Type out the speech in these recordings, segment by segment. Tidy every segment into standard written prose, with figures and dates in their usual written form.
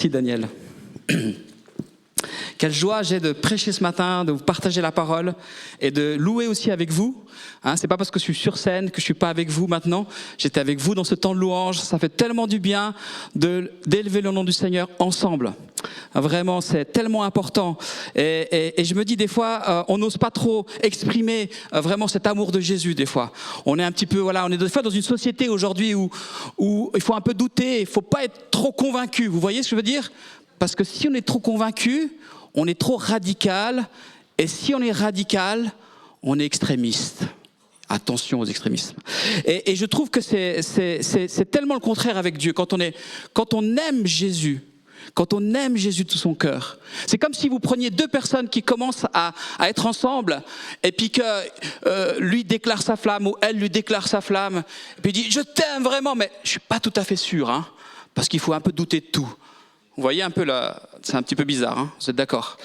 Merci Daniel. Quelle joie j'ai de prêcher ce matin, de vous partager la parole et de louer aussi avec vous. C'est pas parce que je suis sur scène que je suis pas avec vous maintenant. J'étais avec vous dans ce temps de louange. Ça fait tellement du bien d'élever le nom du Seigneur ensemble. Vraiment, c'est tellement important. Et je me dis des fois, on n'ose pas trop exprimer vraiment cet amour de Jésus des fois. On est un petit peu, on est des fois dans une société aujourd'hui où il faut un peu douter, il faut pas être trop convaincu. Vous voyez ce que je veux dire ? Parce que si on est trop convaincu, on est trop radical. Et si on est radical, on est extrémiste. Attention aux extrémismes. Et je trouve que c'est tellement le contraire avec Dieu. Quand on aime Jésus, quand on aime Jésus de tout son cœur, c'est comme si vous preniez deux personnes qui commencent à être ensemble, et puis que lui déclare sa flamme, ou elle lui déclare sa flamme, et puis il dit « je t'aime vraiment », mais je ne suis pas tout à fait sûr, parce qu'il faut un peu douter de tout. Vous voyez un peu là, c'est un petit peu bizarre, vous êtes d'accord ?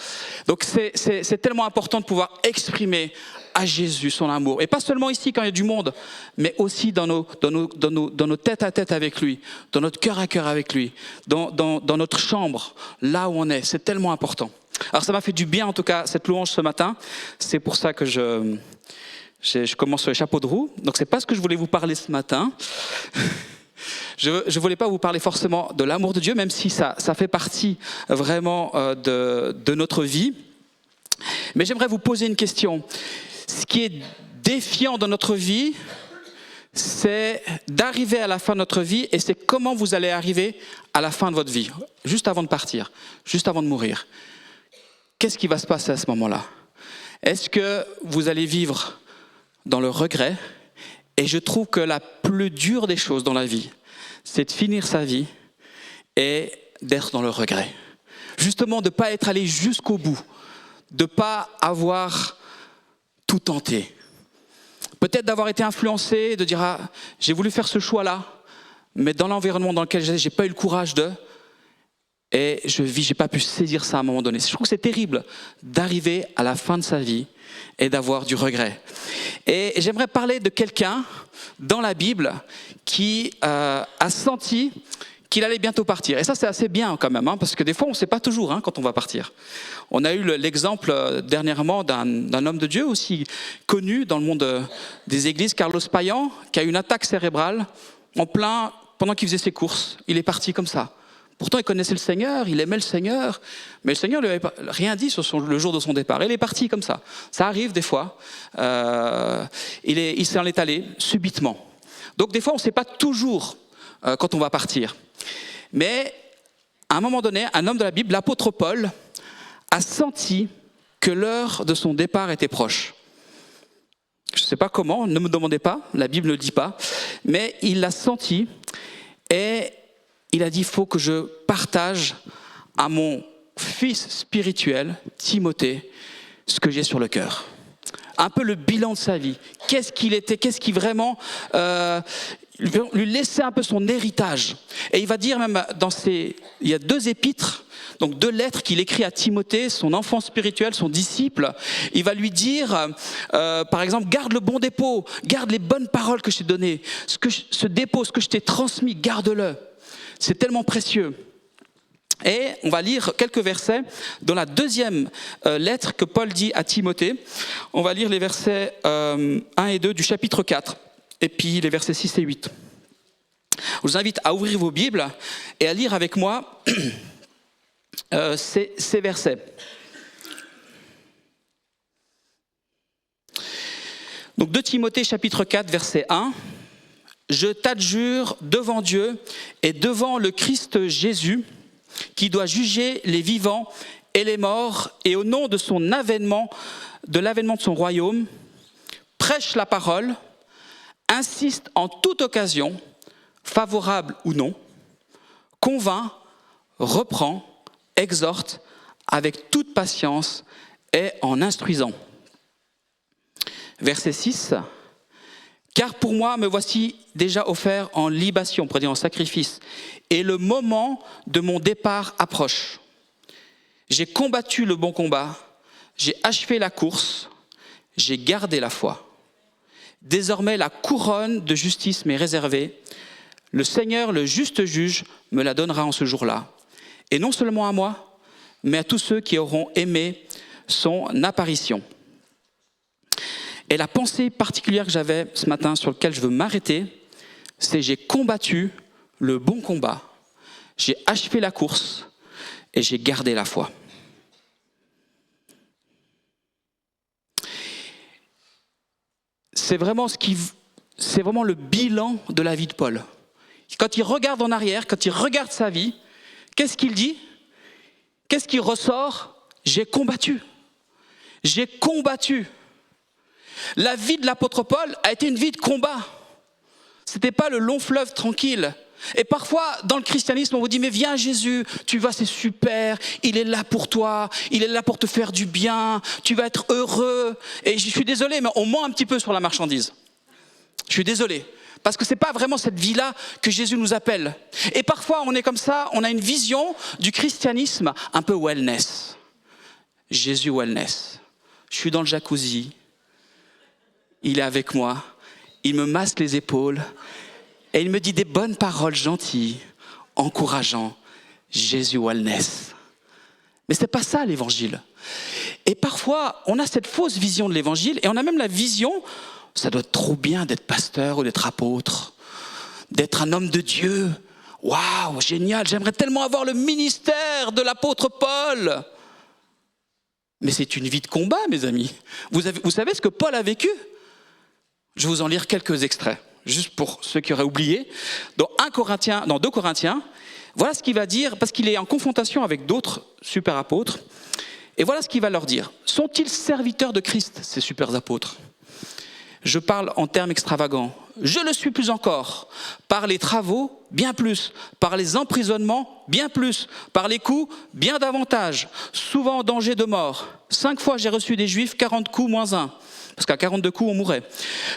Donc c'est tellement important de pouvoir exprimer à Jésus son amour. Et pas seulement ici quand il y a du monde, mais aussi dans nos têtes à tête avec lui, dans notre cœur à cœur avec lui, dans notre chambre, là où on est. C'est tellement important. Alors ça m'a fait du bien en tout cas, cette louange ce matin. C'est pour ça que je commence sur les chapeaux de roue. Donc c'est pas ce que je voulais vous parler ce matin. Je ne voulais pas vous parler forcément de l'amour de Dieu, même si ça fait partie vraiment de notre vie. Mais j'aimerais vous poser une question. Ce qui est défiant dans notre vie, c'est d'arriver à la fin de notre vie, et c'est comment vous allez arriver à la fin de votre vie, juste avant de partir, juste avant de mourir. Qu'est-ce qui va se passer à ce moment-là ? Est-ce que vous allez vivre dans le regret ? Et je trouve que la plus dure des choses dans la vie, c'est de finir sa vie et d'être dans le regret. Justement, de ne pas être allé jusqu'au bout, de ne pas avoir tout tenté. Peut-être d'avoir été influencé, de dire « j'ai voulu faire ce choix-là, mais dans l'environnement dans lequel j'étais, je n'ai pas eu le courage de... » Et je n'ai pas pu saisir ça à un moment donné. Je trouve que c'est terrible d'arriver à la fin de sa vie et d'avoir du regret. Et j'aimerais parler de quelqu'un dans la Bible qui a senti qu'il allait bientôt partir. Et ça, c'est assez bien quand même, parce que des fois, on ne sait pas toujours quand on va partir. On a eu l'exemple dernièrement d'un homme de Dieu aussi connu dans le monde des églises, Carlos Payan, qui a eu une attaque cérébrale pendant qu'il faisait ses courses. Il est parti comme ça. Pourtant, il connaissait le Seigneur, il aimait le Seigneur, mais le Seigneur ne lui avait rien dit sur le jour de son départ. Il est parti comme ça. Ça arrive des fois. Il s'en est allé subitement. Donc des fois, on ne sait pas toujours quand on va partir. Mais à un moment donné, un homme de la Bible, l'apôtre Paul, a senti que l'heure de son départ était proche. Je ne sais pas comment, ne me demandez pas, la Bible ne le dit pas, mais il l'a senti et il a dit, il faut que je partage à mon fils spirituel, Timothée, ce que j'ai sur le cœur. Un peu le bilan de sa vie. Qu'est-ce qu'il était, qu'est-ce qui vraiment lui laissait un peu son héritage. Et il va dire même, il y a 2 épîtres, donc 2 lettres qu'il écrit à Timothée, son enfant spirituel, son disciple. Il va lui dire, par exemple, garde le bon dépôt, garde les bonnes paroles que je t'ai données. Ce dépôt, ce que je t'ai transmis, garde-le. C'est tellement précieux. Et on va lire quelques versets dans la 2e lettre que Paul dit à Timothée. On va lire les versets 1 et 2 du chapitre 4, et puis les versets 6 et 8. Je vous invite à ouvrir vos Bibles et à lire avec moi ces versets. Donc 2 Timothée chapitre 4, verset 1. « Je t'adjure devant Dieu et devant le Christ Jésus, qui doit juger les vivants et les morts, et au nom de son avènement, de l'avènement de son royaume, prêche la parole, insiste en toute occasion, favorable ou non, convainc, reprend, exhorte avec toute patience et en instruisant. » Verset 6. Car pour moi, me voici déjà offert en libation, on pourrait dire en sacrifice, et le moment de mon départ approche. J'ai combattu le bon combat, j'ai achevé la course, j'ai gardé la foi. Désormais, la couronne de justice m'est réservée. Le Seigneur, le juste juge, me la donnera en ce jour-là. Et non seulement à moi, mais à tous ceux qui auront aimé son apparition. Et la pensée particulière que j'avais ce matin, sur laquelle je veux m'arrêter, c'est: j'ai combattu le bon combat, j'ai achevé la course et j'ai gardé la foi. C'est vraiment le bilan de la vie de Paul. Quand il regarde en arrière, quand il regarde sa vie, qu'est-ce qu'il dit? Qu'est-ce qui ressort? J'ai combattu. J'ai combattu. La vie de l'apôtre Paul a été une vie de combat. Ce n'était pas le long fleuve tranquille. Et parfois, dans le christianisme, on vous dit: mais viens Jésus, tu vas, c'est super, il est là pour toi, il est là pour te faire du bien, tu vas être heureux. Et je suis désolé, mais on ment un petit peu sur la marchandise. Je suis désolé. Parce que ce n'est pas vraiment cette vie-là que Jésus nous appelle. Et parfois, on est comme ça, on a une vision du christianisme un peu wellness. Jésus wellness. Je suis dans le jacuzzi, il est avec moi, il me masse les épaules et il me dit des bonnes paroles gentilles, encourageantes. Jésus wellness. Mais ce n'est pas ça l'évangile. Et parfois, on a cette fausse vision de l'évangile et on a même la vision: ça doit être trop bien d'être pasteur ou d'être apôtre, d'être un homme de Dieu. Waouh, génial, j'aimerais tellement avoir le ministère de l'apôtre Paul. Mais c'est une vie de combat, mes amis. Vous savez ce que Paul a vécu? Je vais vous en lire quelques extraits, juste pour ceux qui auraient oublié. Dans 2 Corinthiens, voilà ce qu'il va dire, parce qu'il est en confrontation avec d'autres super apôtres. Et voilà ce qu'il va leur dire. Sont-ils serviteurs de Christ, ces super apôtres? Je parle en termes extravagants. Je le suis plus encore. Par les travaux, bien plus. Par les emprisonnements, bien plus. Par les coups, bien davantage. Souvent en danger de mort. 5 fois j'ai reçu des Juifs, 40 coups moins 1. Parce qu'à 42 coups, on mourrait.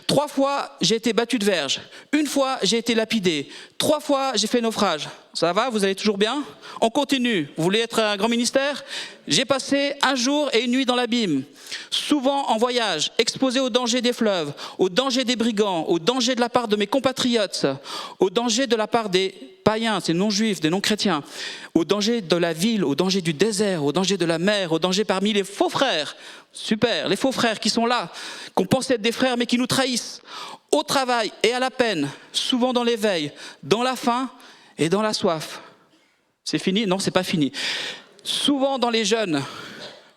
3 fois, j'ai été battu de verge. 1 fois, j'ai été lapidé. 3 fois, j'ai fait naufrage. Ça va, vous allez toujours bien? On continue. Vous voulez être un grand ministère? J'ai passé 1 jour et 1 nuit dans l'abîme. Souvent en voyage, exposé au danger des fleuves, au danger des brigands, au danger de la part de mes compatriotes, au danger de la part des païens, des non-juifs, des non-chrétiens, au danger de la ville, au danger du désert, au danger de la mer, au danger parmi les faux frères. Super, les faux frères qui sont là, qu'on pensait être des frères mais qui nous trahissent. Au travail et à la peine, souvent dans l'éveil, dans la faim et dans la soif. C'est fini? Non, c'est pas fini. Souvent dans les jeûnes,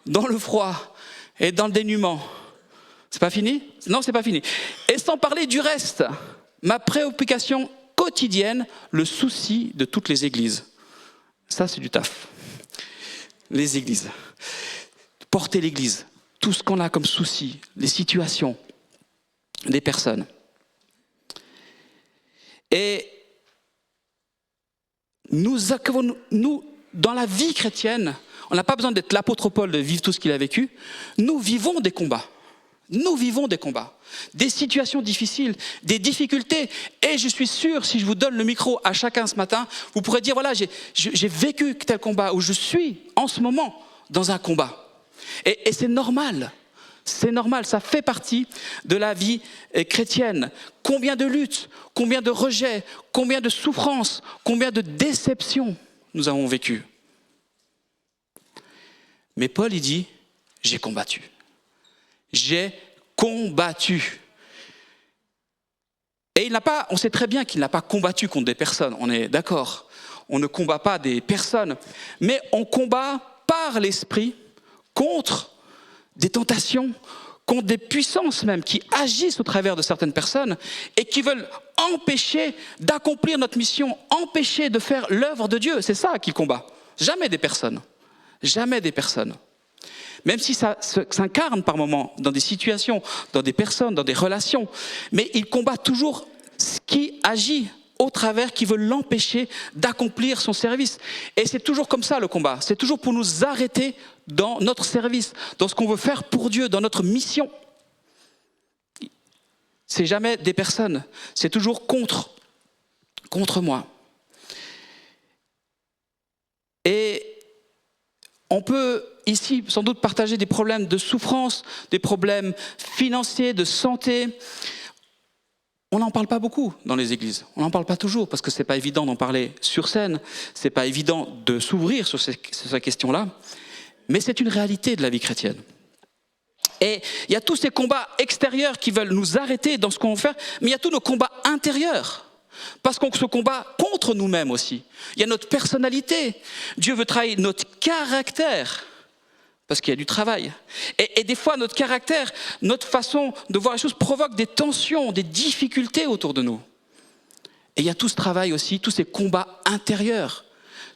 dans le froid et dans le dénuement. C'est pas fini? Non, c'est pas fini. Et sans parler du reste, ma préoccupation quotidienne, le souci de toutes les églises. Ça, c'est du taf. Les églises. Porter l'église. Tout ce qu'on a comme souci, les situations, des personnes. Et nous, dans la vie chrétienne, on n'a pas besoin d'être l'apôtre Paul de vivre tout ce qu'il a vécu. Nous vivons des combats. Nous vivons des combats, des situations difficiles, des difficultés. Et je suis sûr, si je vous donne le micro à chacun ce matin, vous pourrez dire: voilà, j'ai vécu tel combat, ou je suis en ce moment dans un combat. Et c'est normal. C'est normal, ça fait partie de la vie chrétienne. Combien de luttes, combien de rejets, combien de souffrances, combien de déceptions nous avons vécues. Mais Paul, il dit: j'ai combattu. J'ai combattu. Et on sait très bien qu'il n'a pas combattu contre des personnes, on est d'accord. On ne combat pas des personnes, mais on combat par l'esprit contre des tentations, contre des puissances même qui agissent au travers de certaines personnes et qui veulent empêcher d'accomplir notre mission, empêcher de faire l'œuvre de Dieu. C'est ça qu'il combat. Jamais des personnes. Jamais des personnes. Même si ça s'incarne par moments dans des situations, dans des personnes, dans des relations, mais il combat toujours ce qui agit au travers, qui veut l'empêcher d'accomplir son service. Et c'est toujours comme ça le combat, c'est toujours pour nous arrêter dans notre service, dans ce qu'on veut faire pour Dieu, dans notre mission. C'est jamais des personnes, c'est toujours contre moi. Et on peut ici sans doute partager des problèmes de souffrance, des problèmes financiers, de santé. On n'en parle pas beaucoup dans les églises. On n'en parle pas toujours parce que c'est pas évident d'en parler sur scène. C'est pas évident de s'ouvrir sur ces questions-là. Mais c'est une réalité de la vie chrétienne. Et il y a tous ces combats extérieurs qui veulent nous arrêter dans ce qu'on veut faire, mais il y a tous nos combats intérieurs. Parce qu'on se combat contre nous-mêmes aussi. Il y a notre personnalité. Dieu veut travailler notre caractère. Parce qu'il y a du travail. Et des fois, notre caractère, notre façon de voir les choses provoque des tensions, des difficultés autour de nous. Et il y a tout ce travail aussi, tous ces combats intérieurs,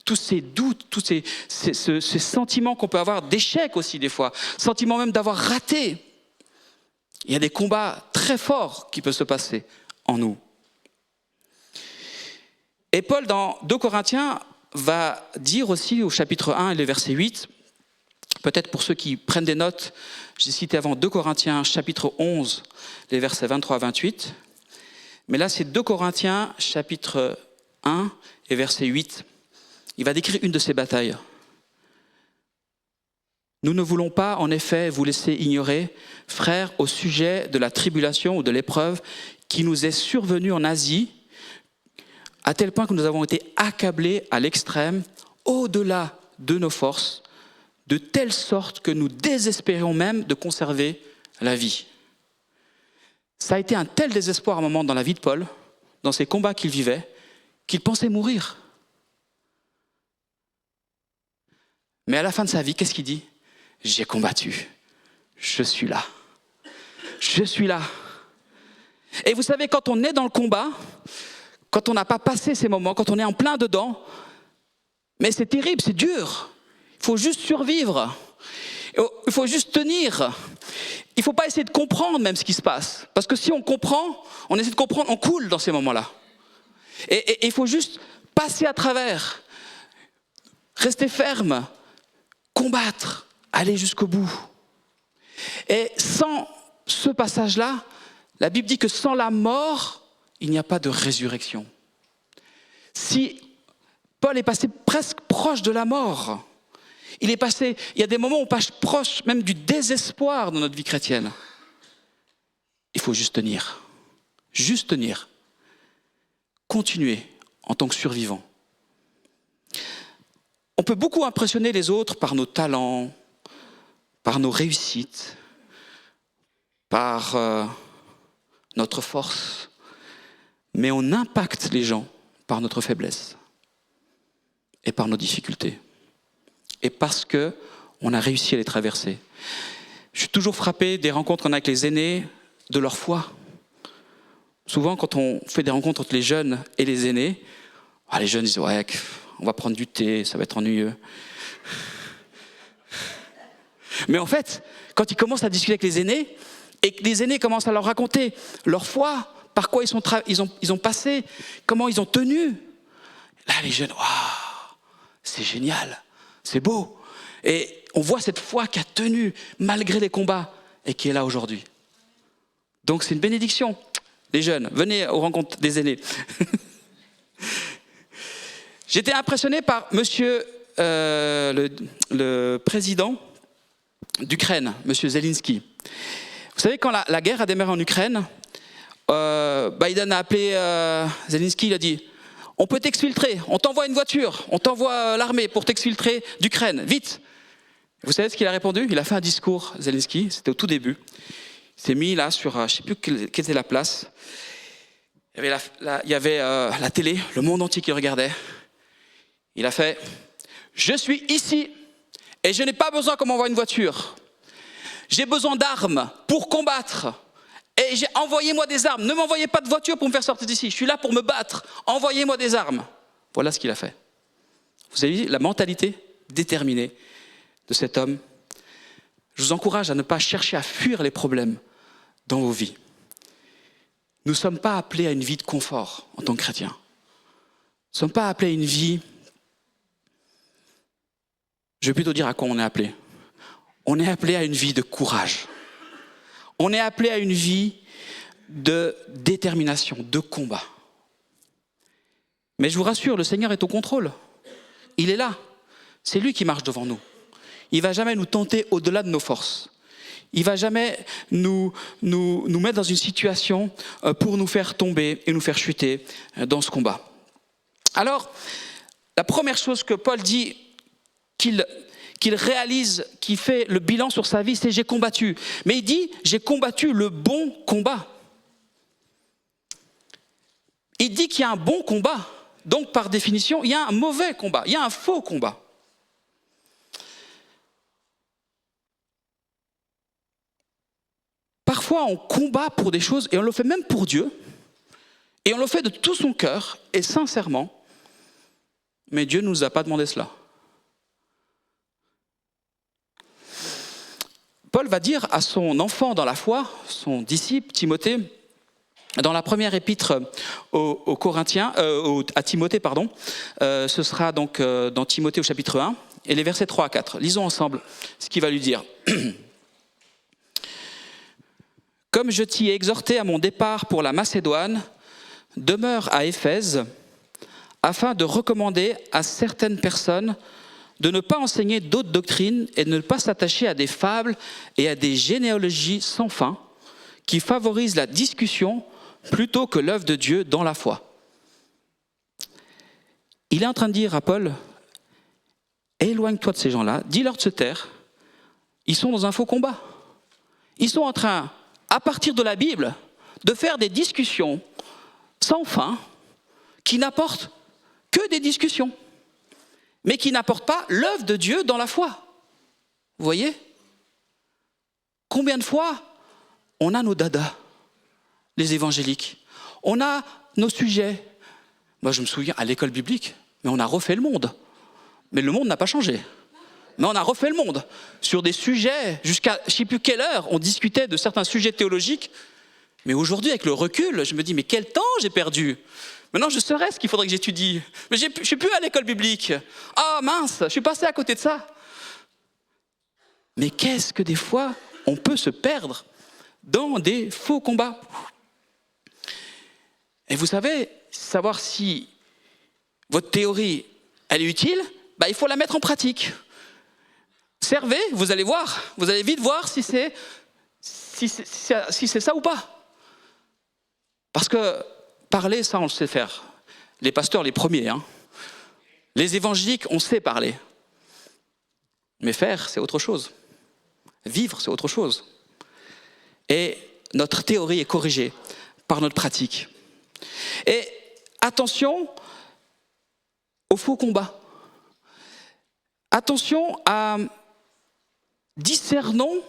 tous ces doutes, tous ces sentiments qu'on peut avoir d'échec aussi des fois, sentiments même d'avoir raté. Il y a des combats très forts qui peuvent se passer en nous. Et Paul, dans 2 Corinthiens, va dire aussi au chapitre 1 et le verset 8, peut-être pour ceux qui prennent des notes, j'ai cité avant 2 Corinthiens, chapitre 11, les versets 23 à 28. Mais là, c'est 2 Corinthiens, chapitre 1 et verset 8. Il va décrire une de ces batailles. Nous ne voulons pas, en effet, vous laisser ignorer, frères, au sujet de la tribulation ou de l'épreuve qui nous est survenue en Asie, à tel point que nous avons été accablés à l'extrême, au-delà de nos forces, de telle sorte que nous désespérions même de conserver la vie. Ça a été un tel désespoir à un moment dans la vie de Paul, dans ces combats qu'il vivait, qu'il pensait mourir. Mais à la fin de sa vie, qu'est-ce qu'il dit ? J'ai combattu, je suis là. Je suis là. Et vous savez, quand on est dans le combat, quand on n'a pas passé ces moments, quand on est en plein dedans, mais c'est terrible, c'est dur. Il faut juste survivre. Il faut juste tenir. Il ne faut pas essayer de comprendre même ce qui se passe. Parce que si on comprend, on essaie de comprendre, on coule dans ces moments-là. Et il faut juste passer à travers, rester ferme, combattre, aller jusqu'au bout. Et sans ce passage-là, la Bible dit que sans la mort, il n'y a pas de résurrection. Si Paul est passé presque proche de la mort, il y a des moments où on passe proche même du désespoir dans notre vie chrétienne. Il faut juste tenir. Juste tenir. Continuer en tant que survivant. On peut beaucoup impressionner les autres par nos talents, par nos réussites, par notre force, mais on impacte les gens par notre faiblesse et par nos difficultés. Et parce qu'on a réussi à les traverser. Je suis toujours frappé des rencontres qu'on a avec les aînés, de leur foi. Souvent, quand on fait des rencontres entre les jeunes et les aînés, les jeunes disent « ouais, on va prendre du thé, ça va être ennuyeux ». Mais en fait, quand ils commencent à discuter avec les aînés, et que les aînés commencent à leur raconter leur foi, par quoi ils ont passé, comment ils ont tenu, là les jeunes, waouh, c'est génial. C'est beau. Et on voit cette foi qui a tenu malgré les combats et qui est là aujourd'hui. Donc c'est une bénédiction. Les jeunes, venez aux rencontres des aînés. J'étais impressionné par monsieur le président d'Ukraine, monsieur Zelensky. Vous savez, quand la guerre a démarré en Ukraine, Biden a appelé Zelensky, il a dit « On peut t'exfiltrer, on t'envoie une voiture, on t'envoie l'armée pour t'exfiltrer d'Ukraine, vite !» Vous savez ce qu'il a répondu ? Il a fait un discours, Zelensky, c'était au tout début. Il s'est mis là sur, je ne sais plus quelle était la place. Il y avait la télé, le monde entier qui le regardait. Il a fait « Je suis ici et je n'ai pas besoin qu'on m'envoie une voiture. J'ai besoin d'armes pour combattre. Et envoyez-moi des armes. Ne m'envoyez pas de voiture pour me faire sortir d'ici. Je suis là pour me battre. Envoyez-moi des armes. » Voilà ce qu'il a fait. Vous avez vu la mentalité déterminée de cet homme. Je vous encourage à ne pas chercher à fuir les problèmes dans vos vies. Nous ne sommes pas appelés à une vie de confort en tant que chrétiens. Nous ne sommes pas appelés à une vie... Je vais plutôt dire à quoi on est appelé. On est appelé à une vie de courage. On est appelé à une vie de détermination, de combat. Mais je vous rassure, le Seigneur est au contrôle. Il est là. C'est lui qui marche devant nous. Il ne va jamais nous tenter au-delà de nos forces. Il ne va jamais nous mettre dans une situation pour nous faire tomber et nous faire chuter dans ce combat. Alors, la première chose que Paul dit qu'il réalise, qu'il fait le bilan sur sa vie, c'est « j'ai combattu ». Mais il dit « j'ai combattu le bon combat ». Il dit qu'il y a un bon combat. Donc, par définition, il y a un mauvais combat, il y a un faux combat. Parfois, on combat pour des choses, et on le fait même pour Dieu, et on le fait de tout son cœur, et sincèrement, mais Dieu ne nous a pas demandé cela. Paul va dire à son enfant dans la foi, son disciple Timothée, dans la première épître aux Corinthiens, à Timothée, pardon, ce sera donc dans Timothée au chapitre 1, et les versets 3 à 4. Lisons ensemble ce qu'il va lui dire. « Comme je t'y ai exhorté à mon départ pour la Macédoine, demeure à Éphèse, afin de recommander à certaines personnes de ne pas enseigner d'autres doctrines et de ne pas s'attacher à des fables et à des généalogies sans fin, qui favorisent la discussion plutôt que l'œuvre de Dieu dans la foi. » Il est en train de dire à Paul, éloigne-toi de ces gens-là, dis-leur de se taire, ils sont dans un faux combat. Ils sont en train, à partir de la Bible, de faire des discussions sans fin, qui n'apportent que des discussions, mais qui n'apportent pas l'œuvre de Dieu dans la foi. Vous voyez ? Combien de fois on a nos dadas, les évangéliques. On a nos sujets. Moi, je me souviens, à l'école biblique, mais on a refait le monde. Mais le monde n'a pas changé. Mais on a refait le monde. Sur des sujets, jusqu'à je ne sais plus quelle heure, on discutait de certains sujets théologiques. Mais aujourd'hui, avec le recul, je me dis, mais quel temps j'ai perdu. Maintenant, je saurais ce qu'il faudrait que j'étudie. Mais je ne suis plus à l'école biblique. Ah mince, je suis passé à côté de ça. Mais qu'est-ce que des fois, on peut se perdre dans des faux combats. Et vous savez, savoir si votre théorie, elle est utile, il faut la mettre en pratique. Servez, vous allez voir, vous allez vite voir si c'est ça ou pas. Parce que parler, ça on le sait faire. Les pasteurs, les premiers. Les évangéliques, on sait parler. Mais faire, c'est autre chose. Vivre, c'est autre chose. Et notre théorie est corrigée par notre pratique. Et attention au faux combat. Attention à discernons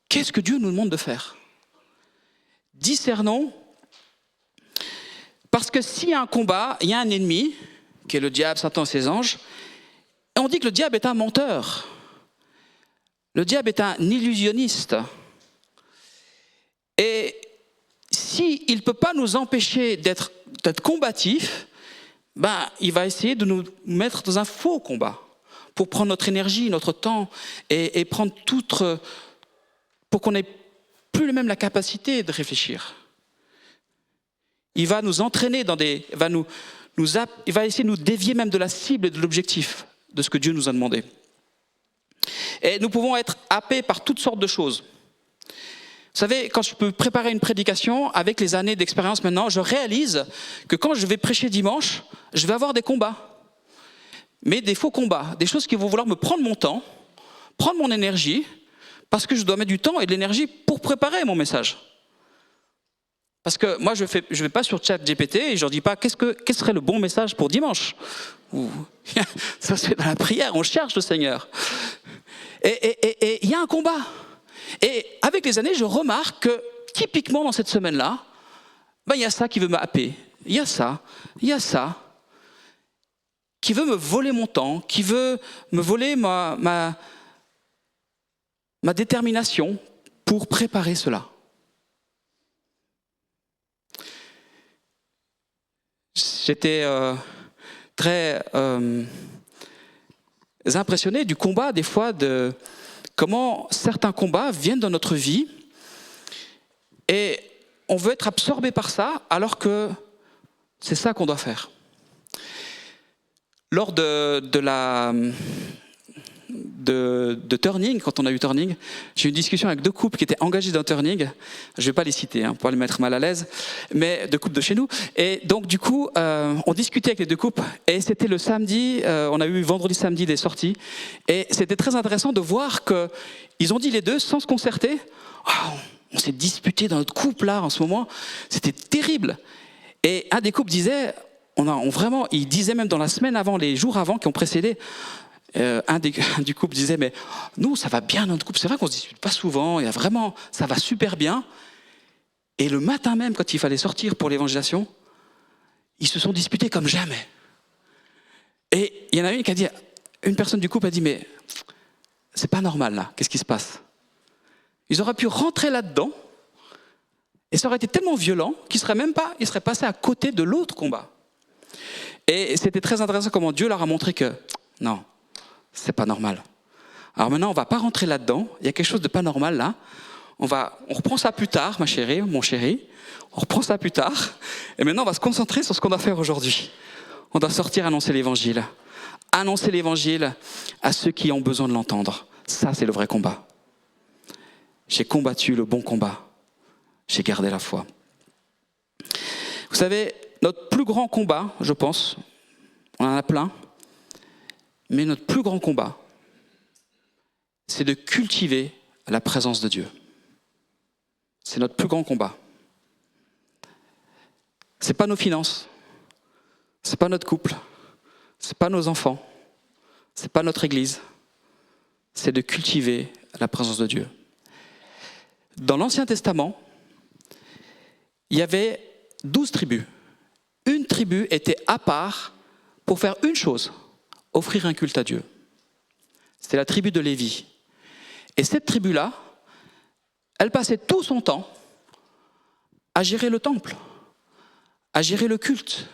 qu'est-ce que Dieu nous demande de faire. Discernons, parce que s'il y a un combat, il y a un ennemi, qui est le diable, Satan et ses anges, et on dit que le diable est un menteur. Le diable est un illusionniste. Et s'il ne peut pas nous empêcher d'être combatifs, il va essayer de nous mettre dans un faux combat pour prendre notre énergie, notre temps et prendre pour qu'on n'ait plus même la capacité de réfléchir. Il va nous entraîner il va essayer de nous dévier même de la cible et de l'objectif de ce que Dieu nous a demandé. Et nous pouvons être happés par toutes sortes de choses. Vous savez, quand je peux préparer une prédication, avec les années d'expérience maintenant, je réalise que quand je vais prêcher dimanche, je vais avoir des combats. Mais des faux combats, des choses qui vont vouloir me prendre mon temps, prendre mon énergie, parce que je dois mettre du temps et de l'énergie pour préparer mon message. Parce que moi, je vais pas sur ChatGPT et je leur dis pas quel serait le bon message pour dimanche. Ça se fait dans la prière, on cherche le Seigneur. Et il y a un combat. Et avec les années, je remarque que typiquement dans cette semaine-là, il y a ça qui veut me happer. Il y a ça, qui veut me voler mon temps, qui veut me voler ma détermination pour préparer cela. J'étais très impressionné du combat, des fois, de comment certains combats viennent dans notre vie et on veut être absorbé par ça alors que c'est ça qu'on doit faire. Lors de de Turning, quand on a eu Turning, j'ai eu une discussion avec 2 couples qui étaient engagés dans Turning. Je ne vais pas les citer, pour pas les mettre mal à l'aise, mais 2 couples de chez nous. Et donc, du coup, on discutait avec les 2 couples, et c'était le samedi, on a eu vendredi, samedi des sorties, et c'était très intéressant de voir qu'ils ont dit les 2, sans se concerter, oh, on s'est disputé dans notre couple là, en ce moment, c'était terrible. Et un des couples disait, il disait même dans la semaine avant, les jours avant qui ont précédé, un du couple disait, mais nous, ça va bien dans notre couple. C'est vrai qu'on ne se dispute pas souvent, ça va super bien. Et le matin même, quand il fallait sortir pour l'évangélisation, ils se sont disputés comme jamais. Et il y en a une personne du couple a dit, mais c'est pas normal là, qu'est-ce qui se passe? Ils auraient pu rentrer là-dedans, et ça aurait été tellement violent qu'ils seraient passés à côté de l'autre combat. Et c'était très intéressant comment Dieu leur a montré que, non, c'est pas normal. Alors maintenant, on va pas rentrer là-dedans. Il y a quelque chose de pas normal là. On reprend ça plus tard, ma chérie, mon chéri. On reprend ça plus tard. Et maintenant, on va se concentrer sur ce qu'on doit faire aujourd'hui. On doit sortir annoncer l'évangile. Annoncer l'évangile à ceux qui ont besoin de l'entendre. Ça, c'est le vrai combat. J'ai combattu le bon combat. J'ai gardé la foi. Vous savez, notre plus grand combat, je pense, on en a plein, mais notre plus grand combat, c'est de cultiver la présence de Dieu. C'est notre plus grand combat. C'est pas nos finances, c'est pas notre couple, c'est pas nos enfants, c'est pas notre église, c'est de cultiver la présence de Dieu. Dans l'Ancien Testament, il y avait 12 tribus. Une tribu était à part pour faire une chose, offrir un culte à Dieu. C'était la tribu de Lévi. Et cette tribu-là, elle passait tout son temps à gérer le temple, à gérer le culte.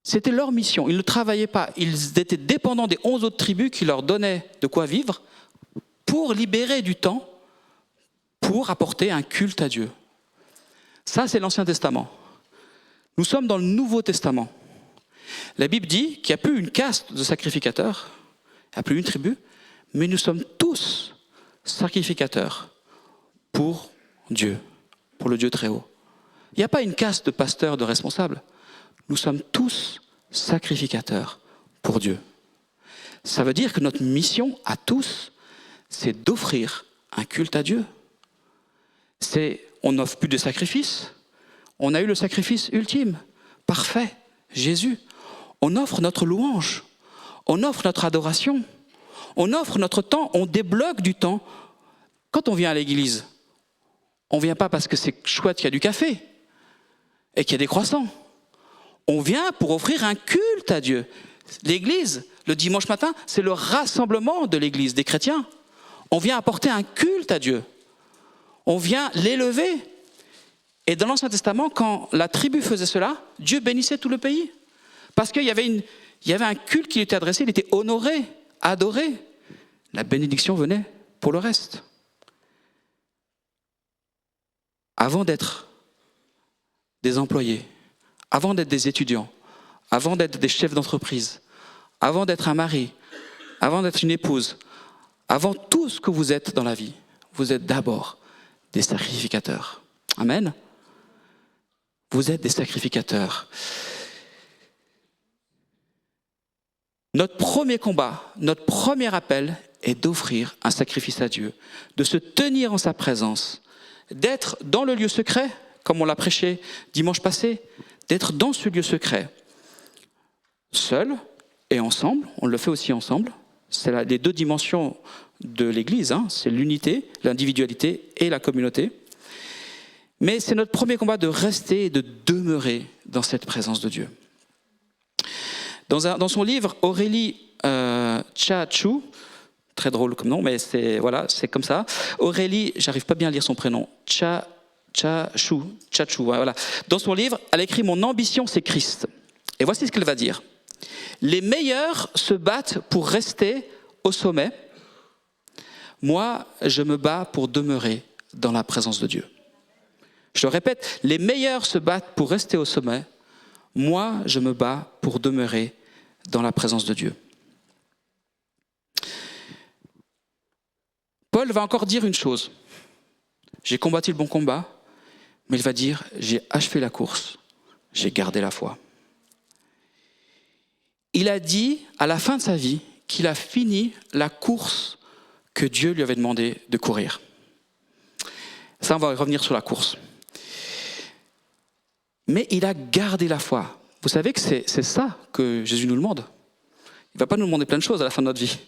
C'était leur mission. Ils ne travaillaient pas. Ils étaient dépendants des 11 autres tribus qui leur donnaient de quoi vivre pour libérer du temps pour apporter un culte à Dieu. Ça, c'est l'Ancien Testament. Nous sommes dans le Nouveau Testament. La Bible dit qu'il n'y a plus une caste de sacrificateurs, il n'y a plus une tribu, mais nous sommes tous sacrificateurs pour Dieu, pour le Dieu très haut. Il n'y a pas une caste de pasteurs, de responsables. Nous sommes tous sacrificateurs pour Dieu. Ça veut dire que notre mission à tous, c'est d'offrir un culte à Dieu. On n'offre plus de sacrifices. On a eu le sacrifice ultime, parfait, Jésus. On offre notre louange, on offre notre adoration, on offre notre temps, on débloque du temps. Quand on vient à l'église, on ne vient pas parce que c'est chouette qu'il y a du café et qu'il y a des croissants. On vient pour offrir un culte à Dieu. L'église, le dimanche matin, c'est le rassemblement de l'église des chrétiens. On vient apporter un culte à Dieu. On vient l'élever. Et dans l'Ancien Testament, quand la tribu faisait cela, Dieu bénissait tout le pays. Parce qu'il y avait un culte qui lui était adressé, il était honoré, adoré. La bénédiction venait pour le reste. Avant d'être des employés, avant d'être des étudiants, avant d'être des chefs d'entreprise, avant d'être un mari, avant d'être une épouse, avant tout ce que vous êtes dans la vie, vous êtes d'abord des sacrificateurs. Amen. Vous êtes des sacrificateurs. Notre premier combat, notre premier appel est d'offrir un sacrifice à Dieu, de se tenir en sa présence, d'être dans le lieu secret, comme on l'a prêché dimanche passé, d'être dans ce lieu secret, seul et ensemble, on le fait aussi ensemble. C'est les 2 dimensions de l'Église, c'est l'unité, l'individualité et la communauté. Mais c'est notre premier combat de rester et de demeurer dans cette présence de Dieu. Dans son livre, Aurélie Tchachou, très drôle comme nom, mais c'est comme ça. Aurélie, j'arrive pas bien à lire son prénom, Tchachou, voilà. Dans son livre, elle écrit « Mon ambition, c'est Christ ». Et voici ce qu'elle va dire. « Les meilleurs se battent pour rester au sommet. Moi, je me bats pour demeurer dans la présence de Dieu. » Je le répète, les meilleurs se battent pour rester au sommet. Moi, je me bats pour demeurer dans la présence de Dieu. Paul va encore dire une chose. J'ai combattu le bon combat, mais il va dire, j'ai achevé la course, j'ai gardé la foi. Il a dit, à la fin de sa vie, qu'il a fini la course que Dieu lui avait demandé de courir. Ça, on va revenir sur la course. Mais il a gardé la foi. Vous savez que c'est ça que Jésus nous demande. Il ne va pas nous demander plein de choses à la fin de notre vie.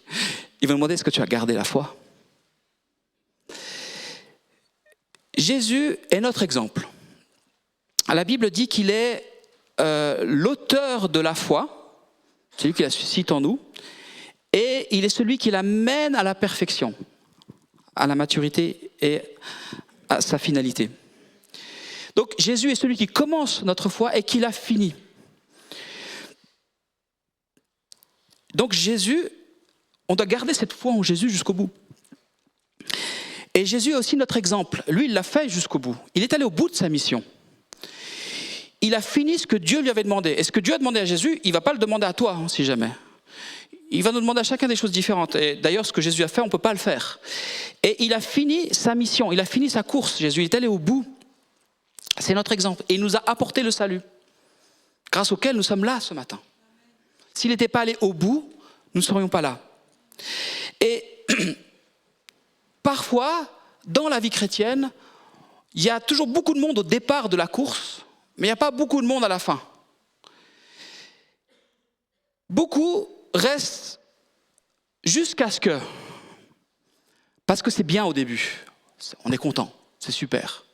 Il va nous demander, est-ce que tu as gardé la foi ? Jésus est notre exemple. La Bible dit qu'il est l'auteur de la foi, c'est lui qui la suscite en nous, et il est celui qui la mène à la perfection, à la maturité et à sa finalité. Donc Jésus est celui qui commence notre foi et qui la finit. Donc Jésus, on doit garder cette foi en Jésus jusqu'au bout. Et Jésus est aussi notre exemple. Lui, il l'a fait jusqu'au bout. Il est allé au bout de sa mission. Il a fini ce que Dieu lui avait demandé. Et ce que Dieu a demandé à Jésus, il ne va pas le demander à toi, si jamais. Il va nous demander à chacun des choses différentes. Et d'ailleurs, ce que Jésus a fait, on ne peut pas le faire. Et il a fini sa mission, il a fini sa course. Jésus, il est allé au bout. C'est notre exemple. Et il nous a apporté le salut, grâce auquel nous sommes là ce matin. S'il n'était pas allé au bout, nous ne serions pas là. Et parfois, dans la vie chrétienne, il y a toujours beaucoup de monde au départ de la course, mais il n'y a pas beaucoup de monde à la fin. Beaucoup restent jusqu'à ce que... Parce que c'est bien au début, on est content, c'est super.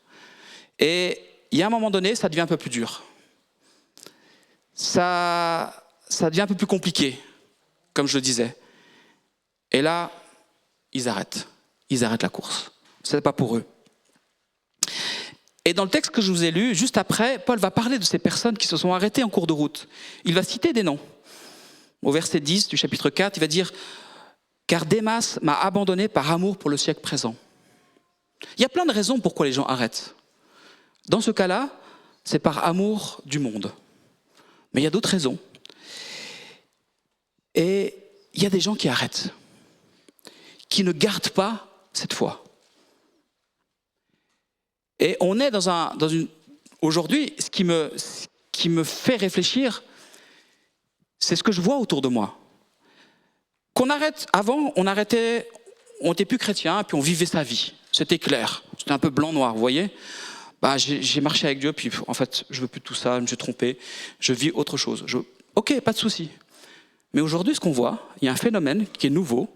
Et il y a un moment donné, ça devient un peu plus dur. Ça devient un peu plus compliqué, comme je le disais. Et là, ils arrêtent la course. Ce n'est pas pour eux. Et dans le texte que je vous ai lu, juste après, Paul va parler de ces personnes qui se sont arrêtées en cours de route. Il va citer des noms. Au verset 10 du chapitre 4, il va dire « Car Démas m'a abandonné par amour pour le siècle présent ». Il y a plein de raisons pourquoi les gens arrêtent. Dans ce cas-là, c'est par amour du monde. Mais il y a d'autres raisons. Et il y a des gens qui arrêtent, qui ne gardent pas cette foi. Et on est dans une... Aujourd'hui, ce qui me fait réfléchir, c'est ce que je vois autour de moi. Qu'on arrête, avant, on n'était plus chrétien, puis on vivait sa vie. C'était clair, c'était un peu blanc-noir, vous voyez ? J'ai marché avec Dieu, puis en fait, je veux plus de tout ça, je me suis trompé, je vis autre chose. Ok, pas de souci. Mais aujourd'hui, ce qu'on voit, il y a un phénomène qui est nouveau,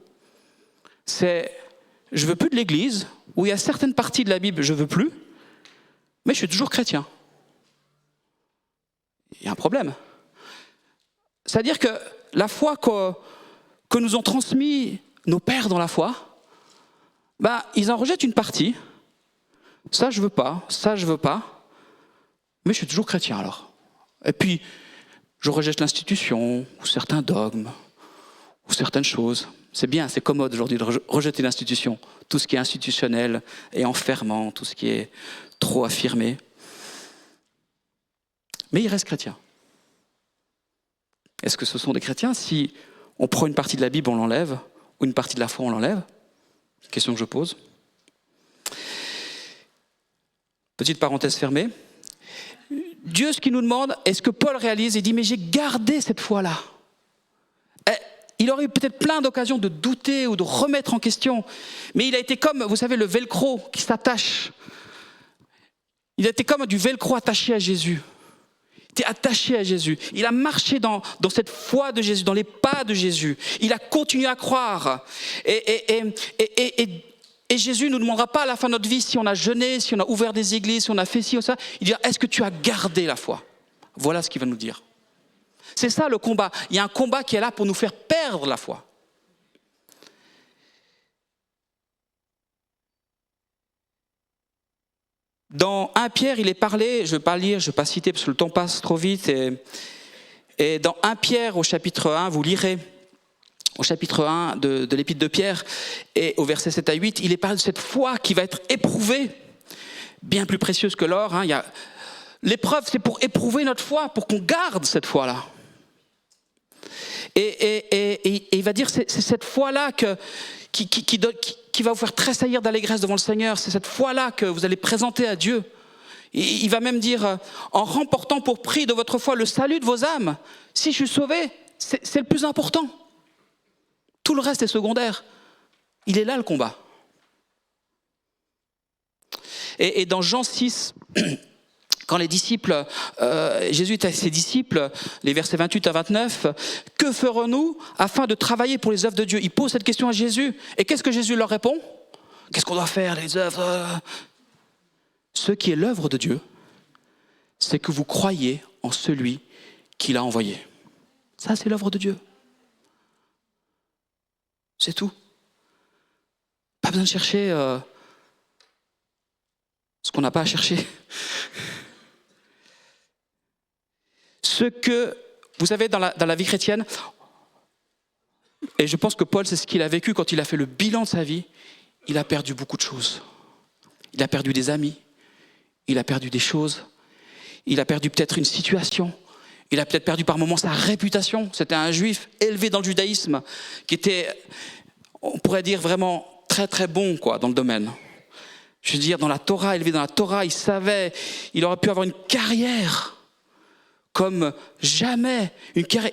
c'est je veux plus de l'église, où il y a certaines parties de la Bible, je veux plus, mais je suis toujours chrétien. Il y a un problème. C'est-à-dire que la foi que nous ont transmis nos pères dans la foi, ils en rejettent une partie. Ça, je veux pas, mais je suis toujours chrétien alors. Et puis, je rejette l'institution, ou certains dogmes, ou certaines choses. C'est bien, c'est commode aujourd'hui de rejeter l'institution. Tout ce qui est institutionnel et enfermant, tout ce qui est trop affirmé. Mais il reste chrétien. Est-ce que ce sont des chrétiens si on prend une partie de la Bible, on l'enlève, ou une partie de la foi, on l'enlève ? Question que je pose. Petite parenthèse fermée. Dieu, ce qu'il nous demande, est ce que Paul réalise, il dit, mais j'ai gardé cette foi-là. Il aurait eu peut-être plein d'occasions de douter ou de remettre en question, mais il a été comme, vous savez, le velcro qui s'attache. Il a été comme du velcro attaché à Jésus. Il était attaché à Jésus. Il a marché dans cette foi de Jésus, dans les pas de Jésus. Il a continué à croire. Et Jésus ne nous demandera pas à la fin de notre vie si on a jeûné, si on a ouvert des églises, si on a fait ci ou ça. Il dira, est-ce que tu as gardé la foi ? Voilà ce qu'il va nous dire. C'est ça le combat. Il y a un combat qui est là pour nous faire perdre la foi. Dans 1 Pierre, il est parlé, je ne vais pas lire, je ne vais pas citer parce que le temps passe trop vite. Et dans 1 Pierre au chapitre 1, vous lirez au chapitre 1 de l'épître de Pierre, et au verset 7 à 8, il est parlé de cette foi qui va être éprouvée, bien plus précieuse que l'or. L'épreuve, c'est pour éprouver notre foi, pour qu'on garde cette foi-là. Et il va dire, c'est cette foi-là qui va vous faire tressaillir d'allégresse devant le Seigneur. C'est cette foi-là que vous allez présenter à Dieu. Il va même dire, en remportant pour prix de votre foi le salut de vos âmes. Si je suis sauvé, c'est le plus important. Tout le reste est secondaire. Il est là le combat. Et dans Jean 6, quand les disciples, Jésus est avec ses disciples, les versets 28 à 29, que ferons-nous afin de travailler pour les œuvres de Dieu? Ils posent cette question à Jésus. Et qu'est-ce que Jésus leur répond? Qu'est-ce qu'on doit faire, les œuvres? Ce qui est l'œuvre de Dieu, c'est que vous croyez en celui qui l'a envoyé. Ça, c'est l'œuvre de Dieu. C'est tout. Pas besoin de chercher ce qu'on n'a pas à chercher. Ce que vous savez dans la vie chrétienne, et je pense que Paul, c'est ce qu'il a vécu quand il a fait le bilan de sa vie, il a perdu beaucoup de choses. Il a perdu des amis, il a perdu des choses, il a perdu peut-être une situation, il a peut-être perdu par moments sa réputation. C'était un juif élevé dans le judaïsme, qui était, on pourrait dire, vraiment très très bon dans le domaine. Je veux dire, dans la Torah, élevé dans la Torah, il savait, il aurait pu avoir une carrière comme jamais. Une carrière,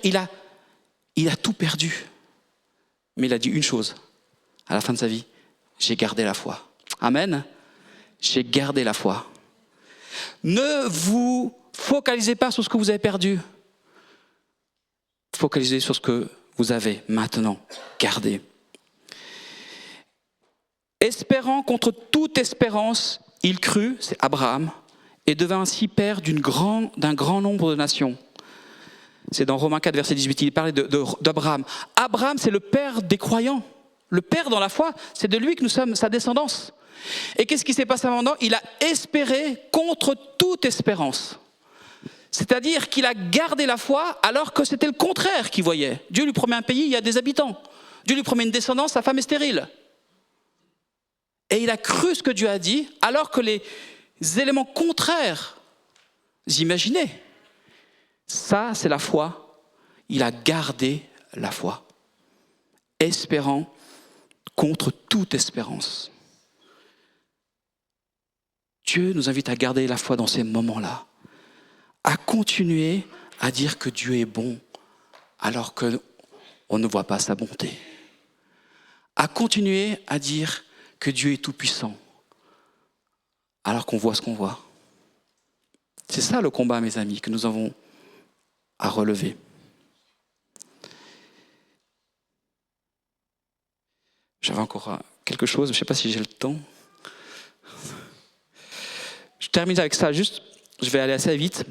il a tout perdu. Mais il a dit une chose, à la fin de sa vie, j'ai gardé la foi. Amen. J'ai gardé la foi. Ne vous focalisez pas sur ce que vous avez perdu. Focalisez sur ce que vous avez maintenant gardé. Espérant contre toute espérance, il crut, c'est Abraham, et devint ainsi père d'un grand nombre de nations. C'est dans Romains 4, verset 18, il parlait d'Abraham. Abraham, c'est le père des croyants. Le père dans la foi, c'est de lui que nous sommes sa descendance. Et qu'est-ce qui s'est passé maintenant? Il a espéré contre toute espérance. C'est-à-dire qu'il a gardé la foi alors que c'était le contraire qu'il voyait. Dieu lui promet un pays, il y a des habitants. Dieu lui promet une descendance, sa femme est stérile. Et il a cru ce que Dieu a dit alors que les éléments contraires imaginaient. Ça, c'est la foi. Il a gardé la foi. Espérant contre toute espérance. Dieu nous invite à garder la foi dans ces moments-là, à continuer à dire que Dieu est bon alors qu'on ne voit pas sa bonté, à continuer à dire que Dieu est tout-puissant alors qu'on voit ce qu'on voit. C'est ça le combat, mes amis, que nous avons à relever. J'avais encore quelque chose, je ne sais pas si j'ai le temps. Je termine avec ça, juste, je vais aller assez vite.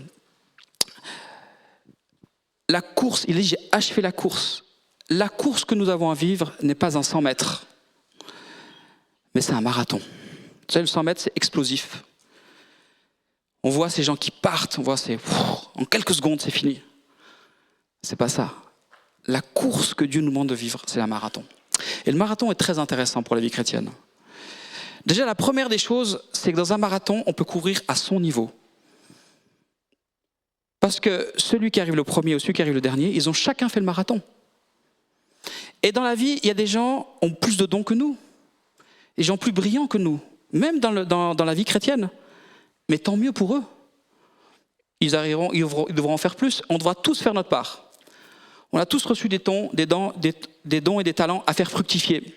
La course, il dit, j'ai achevé la course. La course que nous avons à vivre n'est pas un 100 mètres, mais c'est un marathon. Vous savez, le 100 mètres, c'est explosif. On voit ces gens qui partent, on voit en quelques secondes, c'est fini. C'est pas ça. La course que Dieu nous demande de vivre, c'est un marathon. Et le marathon est très intéressant pour la vie chrétienne. Déjà, la première des choses, c'est que dans un marathon, on peut courir à son niveau. Parce que celui qui arrive le premier ou celui qui arrive le dernier, ils ont chacun fait le marathon. Et dans la vie, il y a des gens qui ont plus de dons que nous, des gens plus brillants que nous, même dans la vie chrétienne. Mais tant mieux pour eux. Ils devront en faire plus. On devra tous faire notre part. On a tous reçu des dons et des talents à faire fructifier.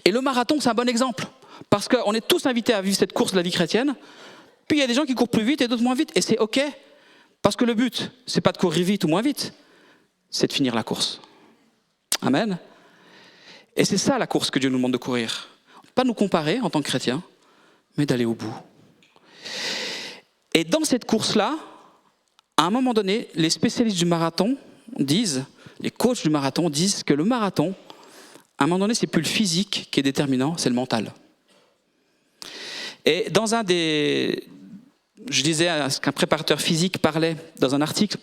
Et le marathon, c'est un bon exemple. Parce qu'on est tous invités à vivre cette course de la vie chrétienne. Puis il y a des gens qui courent plus vite et d'autres moins vite. Et c'est OK. Parce que le but, c'est pas de courir vite ou moins vite. C'est de finir la course. Amen. Et c'est ça la course que Dieu nous demande de courir. Pas nous comparer en tant que chrétiens, mais d'aller au bout. Et dans cette course-là, à un moment donné, les spécialistes du marathon disent, les coachs du marathon disent que le marathon, à un moment donné, c'est plus le physique qui est déterminant, c'est le mental. Et dans je disais ce qu'un préparateur physique parlait dans un article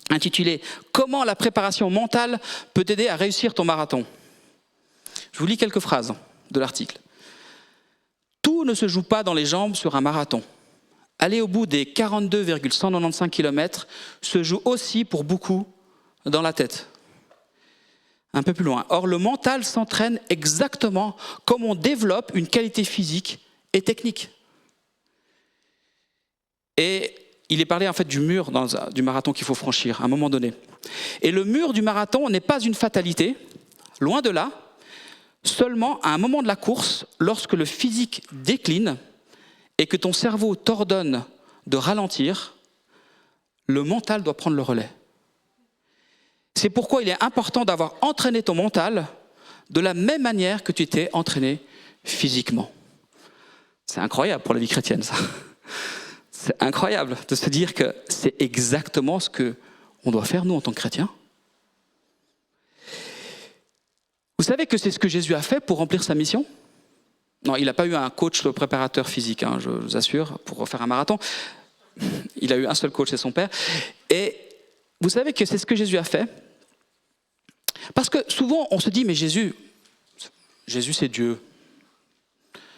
intitulé « Comment la préparation mentale peut t'aider à réussir ton marathon ?» Je vous lis quelques phrases de l'article. « Tout ne se joue pas dans les jambes sur un marathon. Aller au bout des 42,195 km se joue aussi pour beaucoup dans la tête. Un peu plus loin. Or, le mental s'entraîne exactement comme on développe une qualité physique et technique. Et il est parlé en fait du mur du marathon qu'il faut franchir à un moment donné. Et le mur du marathon n'est pas une fatalité, loin de là, seulement à un moment de la course, lorsque le physique décline et que ton cerveau t'ordonne de ralentir, le mental doit prendre le relais. C'est pourquoi il est important d'avoir entraîné ton mental de la même manière que tu étais entraîné physiquement. C'est incroyable pour la vie chrétienne, ça. C'est incroyable de se dire que c'est exactement ce qu'on doit faire, nous, en tant que chrétiens. Vous savez que c'est ce que Jésus a fait pour remplir sa mission ? Non, il n'a pas eu un coach préparateur physique, hein, je vous assure, pour faire un marathon. Il a eu un seul coach, c'est son père. Et vous savez que c'est ce que Jésus a fait ? Parce que souvent, on se dit, mais Jésus c'est Dieu.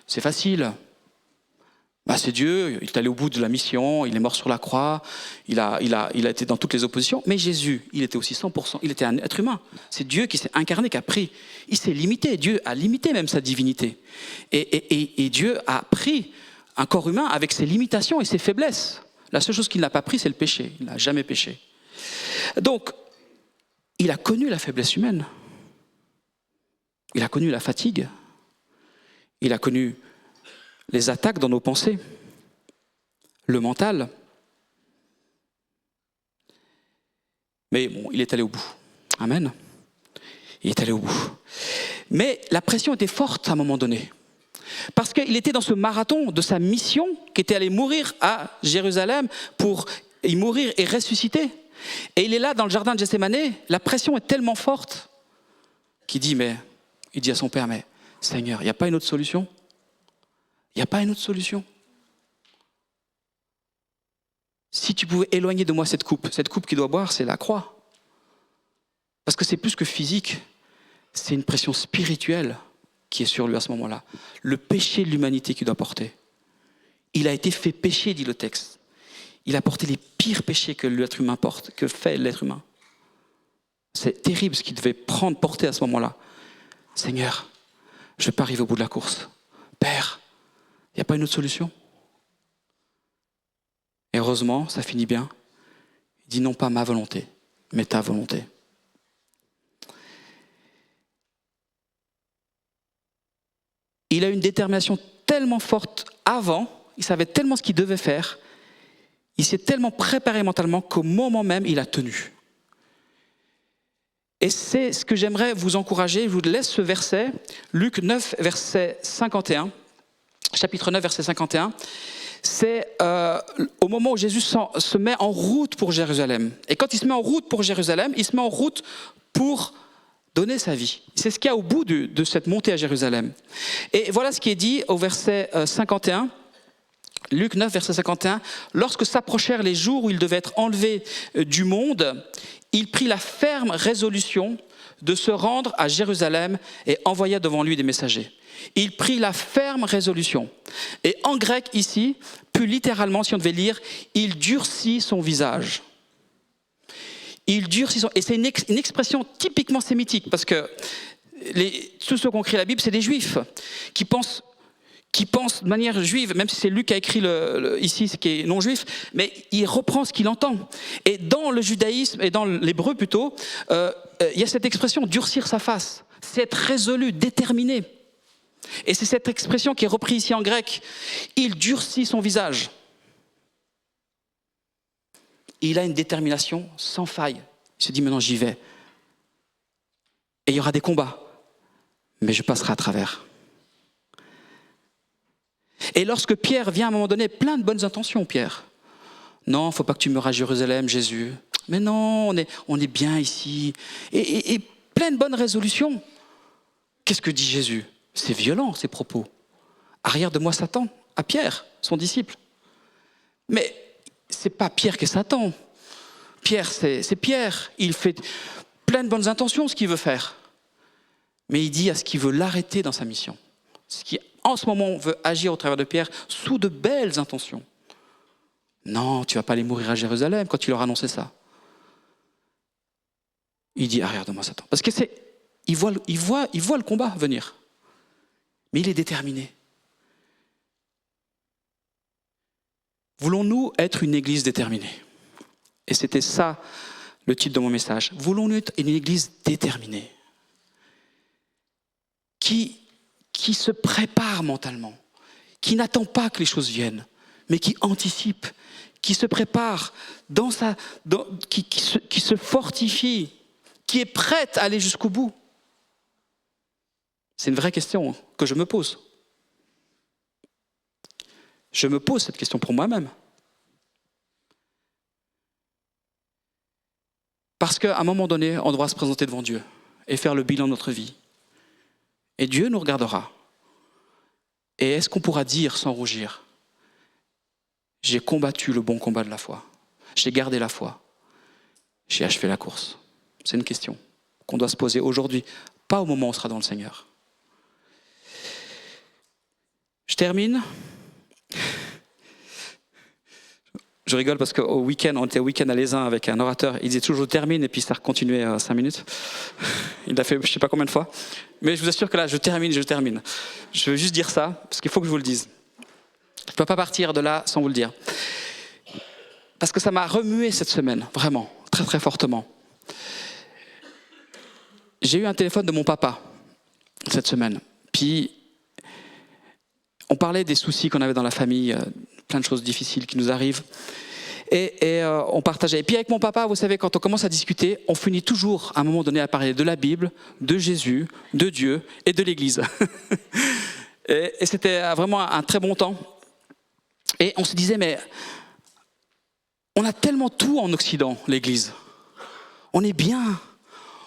C'est facile. Bah, c'est Dieu, il est allé au bout de la mission, il est mort sur la croix, il a été dans toutes les oppositions. Mais Jésus, il était aussi 100%, il était un être humain. C'est Dieu qui s'est incarné, qui a pris. Il s'est limité, Dieu a limité même sa divinité. Et Dieu a pris un corps humain avec ses limitations et ses faiblesses. La seule chose qu'il n'a pas pris, c'est le péché. Il n'a jamais péché. Donc, il a connu la faiblesse humaine. Il a connu la fatigue. Il a connu les attaques dans nos pensées, le mental. Mais bon, il est allé au bout. Amen. Il est allé au bout. Mais la pression était forte à un moment donné. Parce qu'il était dans ce marathon de sa mission, qui était allé mourir à Jérusalem pour y mourir et ressusciter. Et il est là dans le jardin de Gethsémani, la pression est tellement forte qu'il dit à son père, mais Seigneur, il n'y a pas une autre solution ? Il n'y a pas une autre solution. Si tu pouvais éloigner de moi cette coupe qu'il doit boire, c'est la croix. Parce que c'est plus que physique, c'est une pression spirituelle qui est sur lui à ce moment-là. Le péché de l'humanité qu'il doit porter. Il a été fait péché, dit le texte. Il a porté les pires péchés que l'être humain porte, que fait l'être humain. C'est terrible ce qu'il devait porter à ce moment-là. Seigneur, je ne vais pas arriver au bout de la course. Père, il n'y a pas une autre solution ? Et heureusement, ça finit bien. Il dit non pas ma volonté, mais ta volonté. Il a une détermination tellement forte avant, il savait tellement ce qu'il devait faire, il s'est tellement préparé mentalement qu'au moment même, il a tenu. Et c'est ce que j'aimerais vous encourager, je vous laisse ce verset, Luc 9, verset 51. Chapitre 9, verset 51, c'est au moment où Jésus se met en route pour Jérusalem. Et quand il se met en route pour Jérusalem, il se met en route pour donner sa vie. C'est ce qu'il y a au bout de cette montée à Jérusalem. Et voilà ce qui est dit au verset 51, Luc 9, verset 51. « Lorsque s'approchèrent les jours où il devait être enlevé du monde, il prit la ferme résolution de se rendre à Jérusalem et envoya devant lui des messagers. » Il prit la ferme résolution. Et en grec ici, plus littéralement, si on devait lire, il durcit son visage. Il durcit son... Et c'est une expression typiquement sémitique, parce que tous ceux qui ont écrit la Bible, c'est des juifs qui pensent de manière juive, même si c'est Luc qui a écrit ici, ce qui est non juif, mais il reprend ce qu'il entend. Et dans le judaïsme, et dans l'hébreu plutôt, il y a cette expression, durcir sa face. C'est être résolu, déterminé. Et c'est cette expression qui est reprise ici en grec. Il durcit son visage. Il a une détermination sans faille. Il se dit maintenant j'y vais. Et il y aura des combats, mais je passerai à travers. Et lorsque Pierre vient à un moment donné, plein de bonnes intentions, Pierre. Non, il ne faut pas que tu meures à Jérusalem, Jésus. Mais non, on est bien ici. Et plein de bonnes résolutions. Qu'est-ce que dit Jésus ? C'est violent, ces propos. Arrière de moi Satan, à Pierre, son disciple. Mais ce n'est pas Pierre qui est Satan. Pierre, c'est Pierre. Il fait plein de bonnes intentions, ce qu'il veut faire. Mais il dit à ce qu'il veut l'arrêter dans sa mission. Ce qui, en ce moment, veut agir au travers de Pierre sous de belles intentions. Non, tu ne vas pas aller mourir à Jérusalem quand tu leur as annoncé ça. il dit, ah, regarde-moi Satan. Parce que il voit le combat venir. Mais il est déterminé. Voulons-nous être une église déterminée? Et c'était ça le titre de mon message. Voulons-nous être une église déterminée qui se prépare mentalement, qui n'attend pas que les choses viennent, mais qui anticipe, qui se prépare, qui se fortifie, qui est prête à aller jusqu'au bout? C'est une vraie question que je me pose. Je me pose cette question pour moi-même. Parce qu'à un moment donné, on devra se présenter devant Dieu et faire le bilan de notre vie. Et Dieu nous regardera. Et est-ce qu'on pourra dire sans rougir, j'ai combattu le bon combat de la foi, j'ai gardé la foi, j'ai achevé la course? C'est une question qu'on doit se poser aujourd'hui, pas au moment où on sera dans le Seigneur. Je termine. Je rigole parce qu'au week-end, on était au week-end à l'Aisin avec un orateur, il disait toujours termine et puis ça continuait à 5 minutes. Il l'a fait je ne sais pas combien de fois. Mais je vous assure que là, je termine. Je veux juste dire ça, parce qu'il faut que je vous le dise. Je ne peux pas partir de là sans vous le dire. Parce que ça m'a remué cette semaine, vraiment, très très fortement. J'ai eu un téléphone de mon papa cette semaine. Puis, on parlait des soucis qu'on avait dans la famille, plein de choses difficiles qui nous arrivent. Et on partageait. Et puis avec mon papa, vous savez, quand on commence à discuter, on finit toujours, à un moment donné, à parler de la Bible, de Jésus, de Dieu et de l'Église. et c'était vraiment un très bon temps. Et on se disait, mais on a tellement tout en Occident, l'Église. On est bien.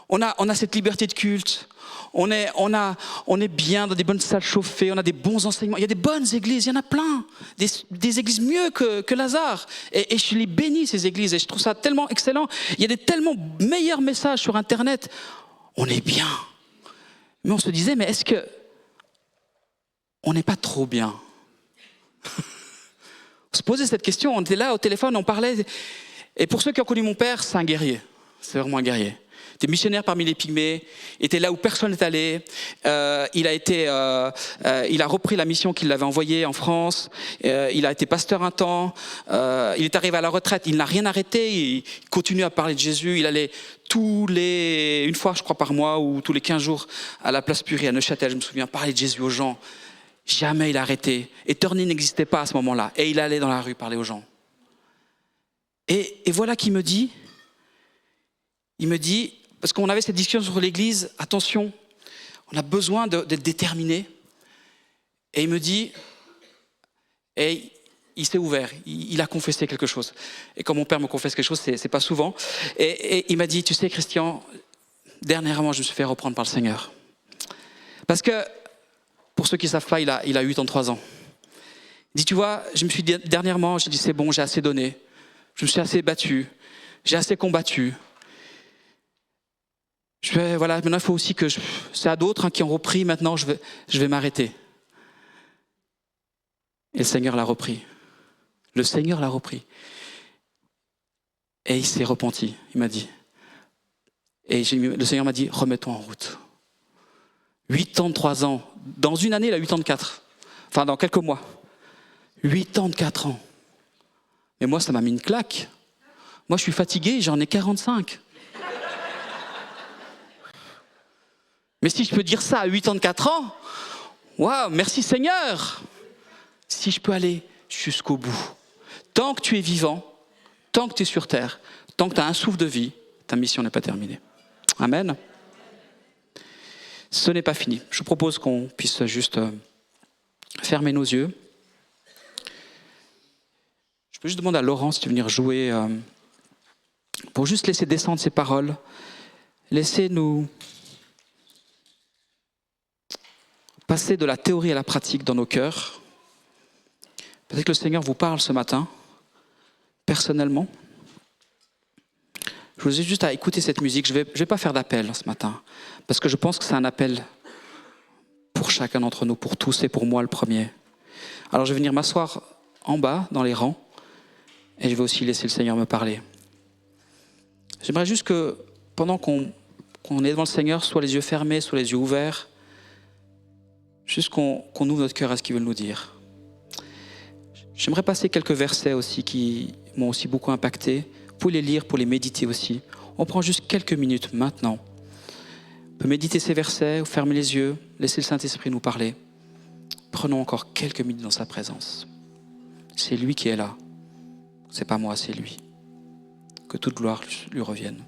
On a cette liberté de culte. On est bien dans des bonnes salles chauffées, on a des bons enseignements. Il y a des bonnes églises, il y en a plein. Des églises mieux que Lazare. Et je les bénis, ces églises, et je trouve ça tellement excellent. Il y a des tellement meilleurs messages sur Internet. On est bien. Mais on se disait, mais est-ce que on n'est pas trop bien? On se posait cette question, on était là au téléphone, on parlait. Et pour ceux qui ont connu mon père, c'est un guerrier. C'est vraiment un guerrier. Il était missionnaire parmi les Pygmées, était là où personne n'est allé. Il a repris la mission qu'il avait envoyée en France. Il a été pasteur un temps. Il est arrivé à la retraite. Il n'a rien arrêté. Il continue à parler de Jésus. Il allait une fois, je crois, par mois ou tous les 15 jours à la place Purie à Neuchâtel, je me souviens, parler de Jésus aux gens. Jamais il a arrêté. Et Turning n'existait pas à ce moment-là. Et il allait dans la rue parler aux gens. Et voilà qu'il me dit, parce qu'on avait cette discussion sur l'Église, attention, on a besoin d'être déterminé. Et il me dit, et il s'est ouvert, il a confessé quelque chose. Et quand mon père me confesse quelque chose, c'est pas souvent. Et il m'a dit, tu sais Christian, dernièrement je me suis fait reprendre par le Seigneur. Parce que, pour ceux qui ne savent pas, il a 83 ans. Il dit, tu vois, dernièrement, j'ai dit, c'est bon, j'ai assez donné. Je me suis assez battu, j'ai assez combattu. Voilà, maintenant il faut aussi que c'est à d'autres qui ont repris, maintenant je vais m'arrêter. Et le Seigneur l'a repris. Le Seigneur l'a repris. Et il s'est repenti, il m'a dit. Et le Seigneur m'a dit, remets-toi en route. 83 ans. Dans une année, il a 84. Enfin, dans quelques mois. 84 ans. Mais moi, ça m'a mis une claque. Moi, je suis fatigué, j'en ai 45. Mais si je peux dire ça à 84 ans, waouh, merci Seigneur. Si je peux aller jusqu'au bout. Tant que tu es vivant, tant que tu es sur terre, tant que tu as un souffle de vie, ta mission n'est pas terminée. Amen. Ce n'est pas fini. Je propose qu'on puisse juste fermer nos yeux. Je peux juste demander à Laurent si tu veux venir jouer pour juste laisser descendre ces paroles. Laissez-nous passer de la théorie à la pratique dans nos cœurs. Peut-être que le Seigneur vous parle ce matin, personnellement. Je vous ai juste à écouter cette musique. Je vais pas faire d'appel ce matin, parce que je pense que c'est un appel pour chacun d'entre nous, pour tous et pour moi le premier. Alors je vais venir m'asseoir en bas, dans les rangs, et je vais aussi laisser le Seigneur me parler. J'aimerais juste que, pendant qu'on qu'on est devant le Seigneur, soit les yeux fermés, soit les yeux ouverts, juste qu'on ouvre notre cœur à ce qu'il veut nous dire. J'aimerais passer quelques versets aussi qui m'ont aussi beaucoup impacté. Vous pouvez les lire pour les méditer aussi. On prend juste quelques minutes maintenant. On peut méditer ces versets, ou fermer les yeux, laisser le Saint-Esprit nous parler. Prenons encore quelques minutes dans sa présence. C'est lui qui est là. C'est pas moi, c'est lui. Que toute gloire lui revienne.